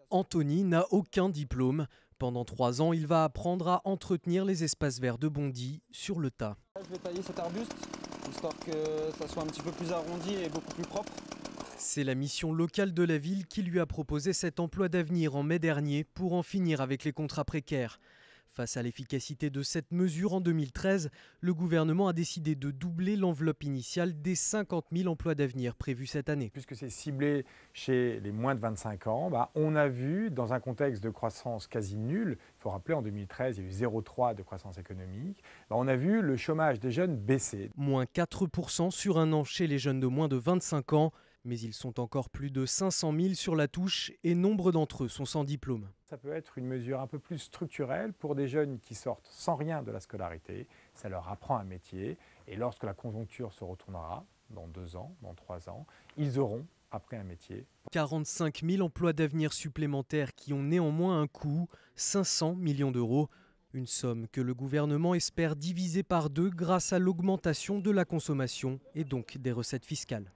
Anthony n'a aucun diplôme. Pendant 3 ans, il va apprendre à entretenir les espaces verts de Bondy sur le tas. Je vais tailler cet arbuste, histoire que ça soit un petit peu plus arrondi et beaucoup plus propre. C'est la mission locale de la ville qui lui a proposé cet emploi d'avenir en mai dernier pour en finir avec les contrats précaires. Face à l'efficacité de cette mesure en 2013, le gouvernement a décidé de doubler l'enveloppe initiale des 50 000 emplois d'avenir prévus cette année. Puisque c'est ciblé chez les moins de 25 ans, on a vu, dans un contexte de croissance quasi nulle, il faut rappeler en 2013, il y a eu 0,3 de croissance économique, on a vu le chômage des jeunes baisser. Moins 4% sur un an chez les jeunes de moins de 25 ans. Mais ils sont encore plus de 500 000 sur la touche et nombre d'entre eux sont sans diplôme. Ça peut être une mesure un peu plus structurelle pour des jeunes qui sortent sans rien de la scolarité. Ça leur apprend un métier et lorsque la conjoncture se retournera, dans 2 ans, dans 3 ans, ils auront appris un métier. 45 000 emplois d'avenir supplémentaires qui ont néanmoins un coût, 500 millions d'euros. Une somme que le gouvernement espère diviser par 2 grâce à l'augmentation de la consommation et donc des recettes fiscales.